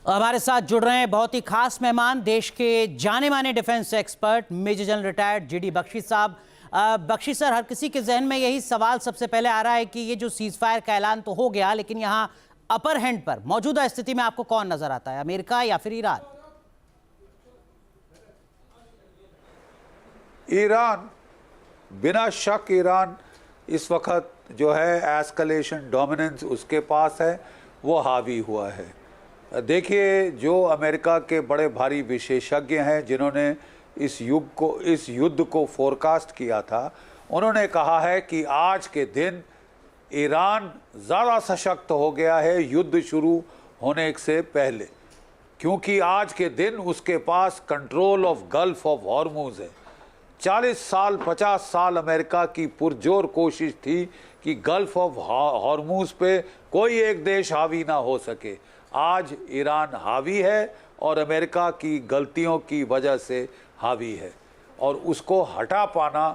हमारे साथ जुड़ रहे हैं बहुत ही खास मेहमान, देश के जाने माने defence expert major general retired GD Bakshi साहब। बख्शी सर, हर किसी के जहन में यही सवाल सबसे पहले आ रहा है कि ये जो सीज फायर का ऐलान तो हो गया, लेकिन यहाँ अपर हैंड पर मौजूदा स्थिति में आपको कौन नजर आता है, अमेरिका या फिर ईरान? ईरान, बिना शक ईरान इस वक्त जो है एस्केलेशन डोमिनेंस उसके पास है, वो हावी हुआ है। देखिए, जो अमेरिका के बड़े भारी विशेषज्ञ हैं जिन्होंने इस युद्ध को फोरकास्ट किया था, उन्होंने कहा है कि आज के दिन ईरान ज़्यादा सशक्त हो गया है युद्ध शुरू होने से पहले, क्योंकि आज के दिन उसके पास control of Gulf of Hormuz है। 40 साल 50 साल अमेरिका की पुरजोर कोशिश थी कि गल्फ ऑफ हॉर्मुज पे कोई एक देश हावी ना हो सके। आज ईरान हावी है और अमेरिका की गलतियों की वजह से हावी है, और उसको हटा पाना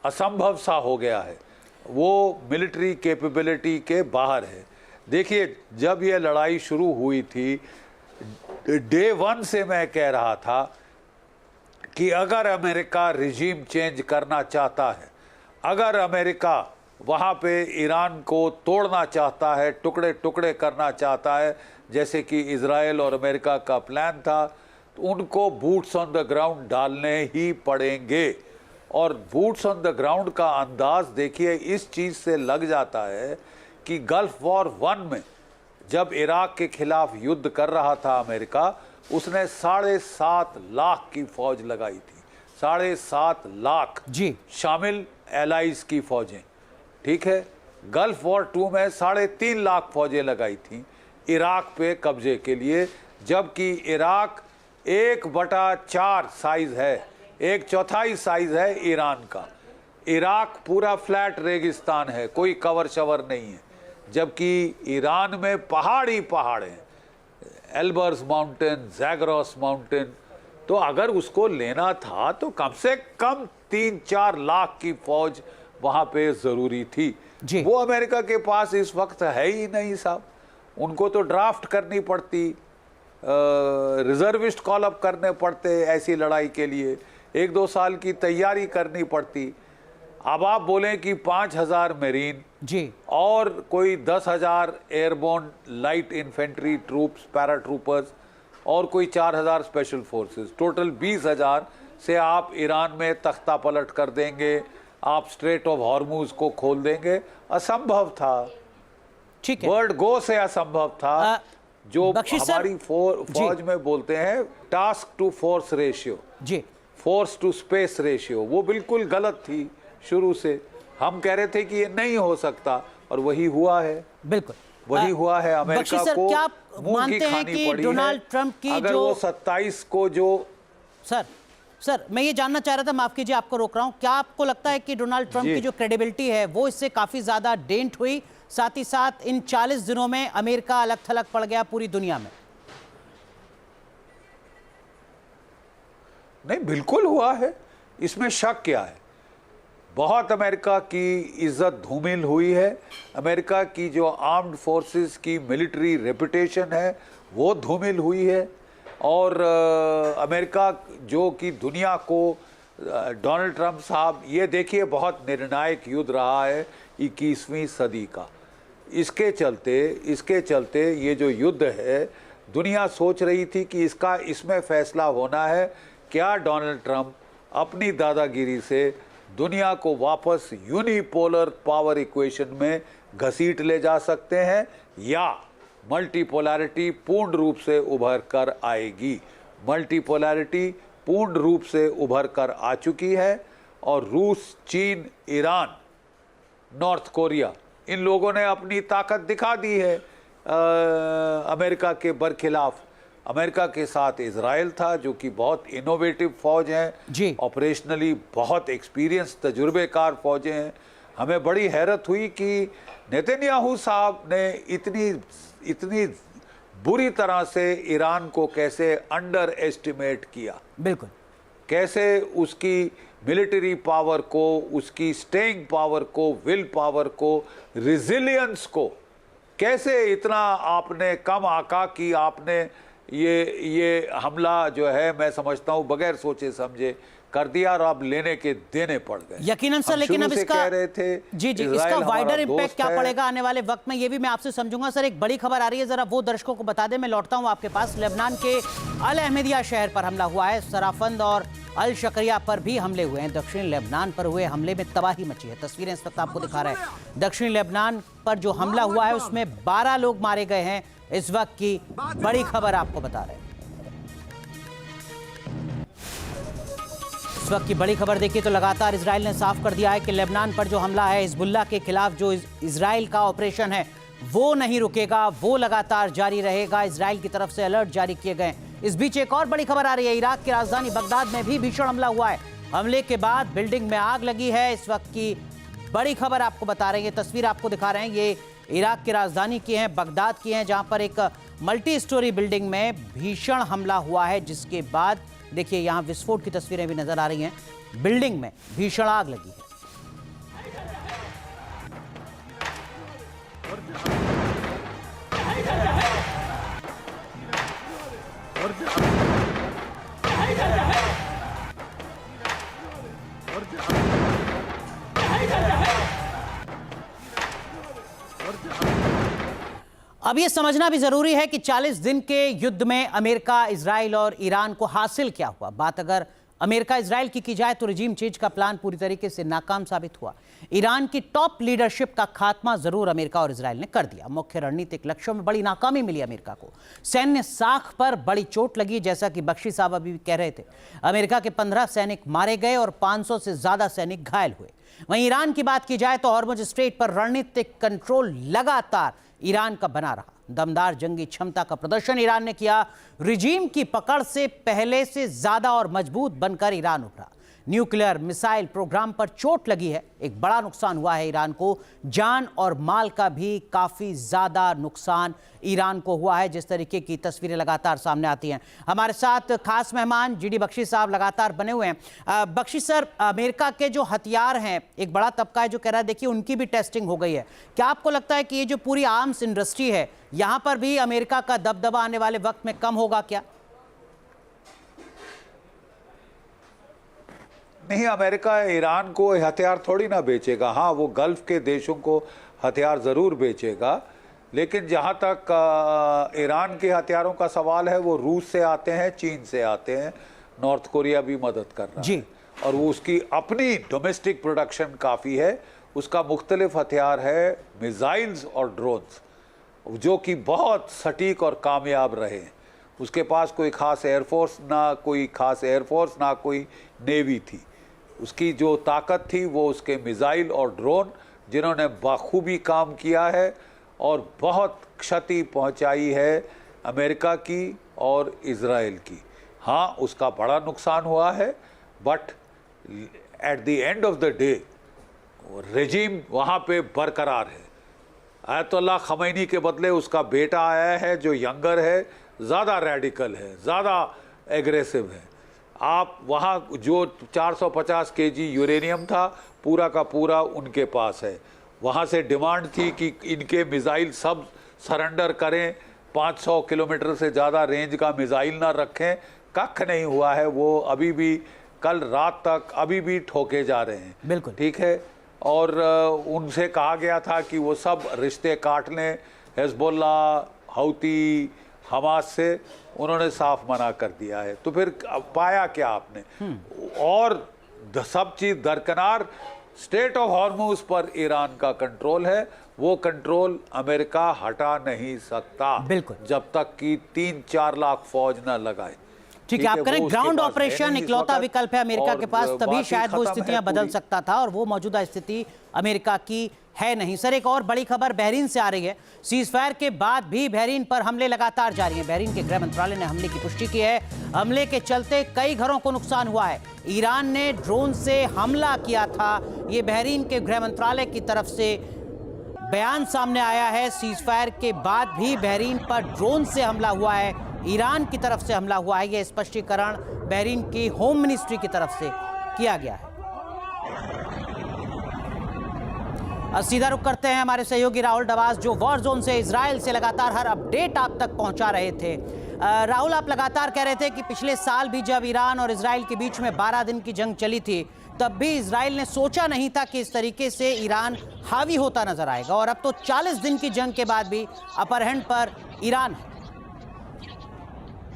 असंभव सा हो गया है। वो मिलिट्री कैपेबिलिटी के बाहर है। देखिए, जब ये लड़ाई शुरू हुई थी, डे 1 से मैं कह रहा था कि अगर अमेरिका रिजीम चेंज करना चाहता है, अगर अमेरिका वहाँ पे ईरान को तोड़ना चाहता है, टुकड़े टुकड़े करना चाहता है, जैसे कि इजराइल और अमेरिका का प्लान था, तो उनको बूट्स ऑन द ग्राउंड डालने ही पड़ेंगे। और बूट्स ऑन द ग्राउंड का अंदाज देखिए इस चीज़ से लग जाता है कि गल्फ वॉर 1 में जब इराक के खिलाफ युद्ध कर रहा था अमेरिका, उसने 7.5 लाख की फौज लगाई थी। 7.5 लाख जी, शामिल एलाइज की फौजें, ठीक है। गल्फ वॉर 2 में 3.5 लाख फौजें लगाई थी इराक पे कब्जे के लिए, जबकि इराक 1/4 साइज है, 1/4 साइज है ईरान का। इराक पूरा फ्लैट रेगिस्तान है, कोई कवर शवर नहीं है, जबकि ईरान में पहाड़ ही पहाड़ हैं, एल्बर्स माउंटेन, जैगरोस माउंटेन। तो अगर उसको लेना था तो कम से कम 3-4 लाख की फौज वहाँ पे ज़रूरी थी। वो अमेरिका के पास इस वक्त है ही नहीं साहब। उनको तो ड्राफ्ट करनी पड़ती, रिजर्विस्ट कॉल अप करने पड़ते ऐसी लड़ाई के लिए, 1-2 साल की तैयारी करनी पड़ती। अब आप बोलें कि 5,000 मेरीन जी, और कोई 10,000 airborne light infantry troops, paratroopers, और कोई 4,000 स्पेशल फोर्सेस, टोटल 20,000 से आप ईरान में तख्ता पलट कर देंगे, आप स्ट्रेट ऑफ हॉर्मुज को खोल देंगे। असंभव था, ठीक है, वर्ड गो से असंभव था। जो हमारी फौज में बोलते हैं टास्क टू फोर्स रेशियो, जी, फोर्स टू स्पेस रेशियो, वो बिल्कुल गलत थी शुरू से। हम कह रहे थे कि ये नहीं हो सकता, और वही हुआ है, बिल्कुल वही हुआ है। अमेरिका को क्या आप मानते हैं कि डोनाल्ड ट्रंप की अगर जो वो 27 को जो सर मैं ये जानना चाह रहा था, माफ कीजिए आपको रोक रहा हूं, क्या आपको लगता है कि डोनाल्ड ट्रंप की जो क्रेडिबिलिटी है वो इससे काफी ज्यादा डेंट हुई? साथ ही साथ इन 40 दिनों में अमेरिका अलग थलग पड़ गया पूरी दुनिया में? नहीं, बिल्कुल हुआ है, इसमें शक क्या है। बहुत अमेरिका की इज्जत धूमिल हुई है। अमेरिका की जो आर्म्ड फोर्सेस की मिलिट्री रेपुटेशन है वो धूमिल हुई है। और अमेरिका जो कि दुनिया को, डोनाल्ड ट्रंप साहब, ये देखिए बहुत निर्णायक युद्ध रहा है 21वीं सदी का। इसके चलते ये जो युद्ध है, दुनिया सोच रही थी कि इसमें फैसला होना है, क्या डोनाल्ड ट्रंप अपनी दादागिरी से दुनिया को वापस यूनिपोलर पावर इक्वेशन में घसीट ले जा सकते हैं, या मल्टीपोलैरिटी पूर्ण रूप से उभर कर आएगी। मल्टीपोलैरिटी पूर्ण रूप से उभर कर आ चुकी है, और रूस, चीन, ईरान, नॉर्थ कोरिया, इन लोगों ने अपनी ताकत दिखा दी है अमेरिका के बरखिलाफ। अमेरिका के साथ इजराइल था जो कि बहुत इनोवेटिव फौज हैं, ऑपरेशनली बहुत एक्सपीरियंस, तजुर्बेकार फौजें हैं। हमें बड़ी हैरत हुई कि नेतन्याहू साहब ने इतनी बुरी तरह से ईरान को कैसे अंडर एस्टिमेट किया, बिल्कुल, कैसे उसकी मिलिट्री पावर को, उसकी स्टेइंग पावर को, विल पावर को, रिजिलियंस को कैसे इतना आपने कम आका कि आपने ये हमला जो है मैं समझता हूँ बगैर सोचे समझे कर दिया और अब लेने के देने पड़ गए। यकीनन सर, लेकिन अब इसका कह रहे थे जी इसका वाइडर इम्पैक्ट क्या पड़ेगा आने वाले वक्त में, ये भी मैं आपसे समझूंगा। सर एक बड़ी खबर आ रही है, जरा वो दर्शकों को बता दें। मैं लौटता हूं आपके पास। लेबनान के अल अहमदिया शहर पर हमला हुआ है, सराफंद और अल शकरिया पर भी हमले हुए हैं। दक्षिणी लेबनान पर हुए हमले में तबाही मची है। तस्वीरें इस वक्त आपको दिखा रहे हैं। दक्षिणी लेबनान पर जो हमला हुआ है उसमें 12 लोग मारे गए हैं। इस वक्त की बड़ी खबर आपको बता रहे हैं। इस वक्त की बड़ी खबर देखिए तो लगातार इजराइल ने साफ कर दिया है कि लेबनान पर जो हमला है, हिजबुल्लाह के खिलाफ जो इजराइल का ऑपरेशन है वो नहीं रुकेगा, वो लगातार जारी रहेगा। इजराइल की तरफ से अलर्ट जारी किए गए। इस बीच एक और बड़ी खबर आ रही है, इराक की राजधानी बगदाद में भी भीषण हमला हुआ है। हमले के बाद बिल्डिंग में आग लगी है। इस वक्त की बड़ी खबर आपको बता रहे हैं, ये तस्वीर आपको दिखा रहे हैं, ये इराक की राजधानी की है, बगदाद की है, जहां पर एक मल्टी स्टोरी बिल्डिंग में भीषण हमला हुआ है, जिसके बाद देखिए यहां विस्फोट की तस्वीरें भी नजर आ रही हैं। बिल्डिंग में भीषण आग लगी है। अब यह समझना भी जरूरी है कि 40 दिन के युद्ध में अमेरिका, इजराइल और ईरान को हासिल क्या हुआ। बात अगर अमेरिका इजराइल की जाए तो रिजीम चेंज का प्लान पूरी तरीके से नाकाम साबित हुआ। ईरान की टॉप लीडरशिप का खात्मा जरूर अमेरिका और इजराइल ने कर दिया। मुख्य रणनीतिक लक्ष्यों में बड़ी नाकामी मिली अमेरिका को। सैन्य साख पर बड़ी चोट लगी, जैसा कि बख्शी साहब अभी भी कह रहे थे। अमेरिका के 15 सैनिक मारे गए और 500 से ज्यादा सैनिक घायल हुए। वहीं ईरान की बात की जाए तो हॉर्मुज स्ट्रेट पर रणनीतिक कंट्रोल लगातार ईरान का बना रहा। दमदार जंगी क्षमता का प्रदर्शन ईरान ने किया। रिजीम की पकड़ से पहले से ज्यादा और मजबूत बनकर ईरान उभरा। न्यूक्लियर मिसाइल प्रोग्राम पर चोट लगी है, एक बड़ा नुकसान हुआ है ईरान को। जान और माल का भी काफी ज्यादा नुकसान ईरान को हुआ है, जिस तरीके की तस्वीरें लगातार सामने आती हैं। हमारे साथ खास मेहमान जीडी बख्शी साहब लगातार बने हुए हैं। बख्शी सर, अमेरिका के जो हथियार हैं, एक बड़ा तबका है जो कह रहा है देखिए उनकी भी टेस्टिंग हो गई है। क्या आपको लगता है कि ये जो पूरी आर्म्स इंडस्ट्री है, यहां पर भी अमेरिका का दबदबा आने वाले वक्त में कम होगा क्या? नहीं, अमेरिका ईरान को हथियार थोड़ी ना बेचेगा। हाँ, वो गल्फ के देशों को हथियार ज़रूर बेचेगा, लेकिन जहाँ तक ईरान के हथियारों का सवाल है, वो रूस से आते हैं, चीन से आते हैं, नॉर्थ कोरिया भी मदद कर रहा है और वो उसकी अपनी डोमेस्टिक प्रोडक्शन काफ़ी है। उसका मुख्तलिफ हथियार है, मिसाइल्स और ड्रोन्स, जो कि बहुत सटीक और कामयाब रहे। उसके पास कोई ख़ास एयरफोर्स ना कोई नेवी थी। उसकी जो ताकत थी वो उसके मिसाइल और ड्रोन, जिन्होंने बखूबी काम किया है और बहुत क्षति पहुंचाई है अमेरिका की और इजराइल की। हाँ, उसका बड़ा नुकसान हुआ है, but at the end of the day regime वहाँ पे बरकरार है। आयतुल्लाह खमैनी के बदले उसका बेटा आया है जो यंगर है, ज़्यादा रेडिकल है, ज़्यादा एग्रेसिव है। आप वहाँ जो 450 केजी यूरेनियम था, पूरा का पूरा उनके पास है। वहाँ से डिमांड थी कि इनके मिसाइल सब सरेंडर करें, 500 किलोमीटर से ज़्यादा रेंज का मिसाइल ना रखें। कख नहीं हुआ है, वो अभी भी कल रात तक अभी भी ठोके जा रहे हैं। बिल्कुल ठीक है। और उनसे कहा गया था कि वो सब रिश्ते काट लें हिजबुल्लाह, हौती, हमास से। उन्होंने साफ मना कर दिया है। तो फिर पाया क्या आपने? और सब चीज़ दरकिनार, स्टेट ऑफ हॉर्मुज पर ईरान का कंट्रोल है। वो कंट्रोल अमेरिका हटा नहीं सकता बिल्कुल, जब तक कि 3-4 लाख फौज न लगाए। ठीक है, आप करें ग्राउंड ऑपरेशन इकलौता विकल्प है अमेरिका के पास, तभी शायद वो स्थितियां बदल सकता था, और वो मौजूदा स्थिति अमेरिका की है नहीं। सर एक और बड़ी खबर बहरीन से आ रही है। सीज फायर के बाद भी बहरीन पर हमले लगातार जारी हैं। बहरीन के गृह मंत्रालय ने हमले की पुष्टि की है। हमले के चलते कई घरों को नुकसान हुआ है। ईरान ने ड्रोन से हमला किया था, ये बहरीन के गृह मंत्रालय की तरफ से बयान सामने आया है। सीज फायर के बाद भी बहरीन पर ड्रोन से हमला हुआ है, ईरान की तरफ से हमला हुआ है। यह स्पष्टीकरण बहरीन की होम मिनिस्ट्री की तरफ से किया गया है। सीधा रुख करते हैं हमारे सहयोगी राहुल डवास, जो वॉर जोन से, इजराइल से लगातार हर अपडेट आप तक पहुंचा रहे थे। राहुल, आप लगातार कह रहे थे कि पिछले साल भी जब ईरान और इजराइल के बीच में 12 दिन की जंग चली थी, तब भी इजराइल ने सोचा नहीं था कि इस तरीके से ईरान हावी होता नजर आएगा, और अब तो 40 दिन की जंग के बाद भी अपर हैंड पर ईरान है।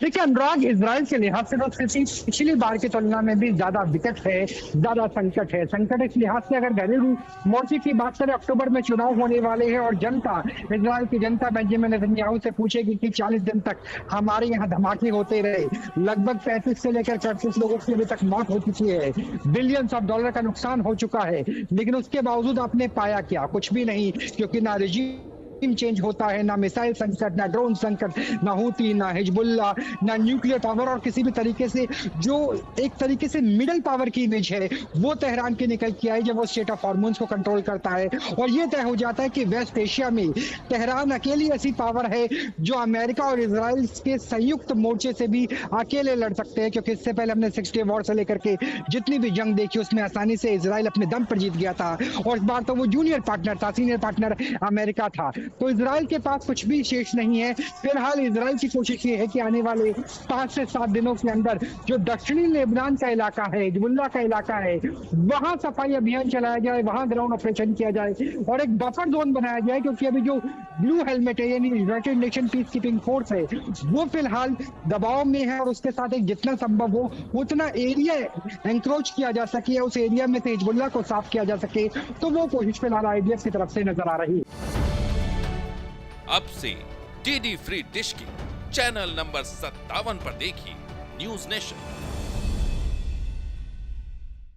देखिए अनुराग, इजराइल के लिहाज से तो स्थिति पिछली बार की तुलना में भी ज्यादा विकट है, ज्यादा संकट है। संकट इस लिहाज से अगर घरेलू मोर्चे की बात करें, अक्टूबर में चुनाव होने वाले हैं और जनता, इजराइल की जनता बेंजामिन नेतन्याहू से पूछेगी कि 40 दिन तक हमारे यहाँ धमाके होते रहे, लगभग 35 से लेकर 35 लोगों की अभी तक मौत हो चुकी है, बिलियंस ऑफ डॉलर का नुकसान हो चुका है, लेकिन उसके बावजूद आपने पाया क्या? कुछ भी नहीं, क्योंकि ना रेजिम चेंज होता है, ना मिसाइल संकट, ना ड्रोन संकट, ना हूती, ना हिजबुल्ला, ना न्यूक्लियर पावर, और किसी भी तरीके से जो एक तरीके से मिडिल पावर की इमेज है वो तेहरान की निकल के आई जब वो स्टेट ऑफ हॉर्मोन्स को कंट्रोल करता है। और ये तय हो जाता है कि वेस्ट एशिया में तेहरान अकेली ऐसी पावर है जो अमेरिका और इजराइल के संयुक्त मोर्चे से भी अकेले लड़ सकते हैं, क्योंकि इससे पहले हमने 6 डे वॉर से लेकर के जितनी भी जंग देखी उसमें आसानी से इजराइल अपने दम पर जीत गया था, और इस बार तो वो जूनियर पार्टनर था, सीनियर पार्टनर अमेरिका था। तो इजराइल के पास कुछ भी शेष नहीं है। फिलहाल इजराइल की कोशिश ये है कि आने वाले 5 से 7 दिनों के अंदर जो दक्षिणी लेबनान का इलाका है, हिजबुल्लाह का इलाका है, वहां सफाई अभियान चलाया जाए, वहां ग्राउंड ऑपरेशन किया जाए और एक बफर जोन बनाया जाए, क्योंकि अभी जो ब्लू हेलमेट है यानी United nation peace keeping force है वो फिलहाल दबाव में है, और उसके साथ एक जितना संभव हो उतना एरिया एंक्रोच किया जा सके, उस एरिया में से हिजबुल्लाह को साफ किया जा सके। तो वो कोशिश फिलहाल आईडीएफ की तरफ से नजर आ रही है। अब से डीडी फ्री डिश की चैनल नंबर 57 पर देखिए न्यूज नेशन।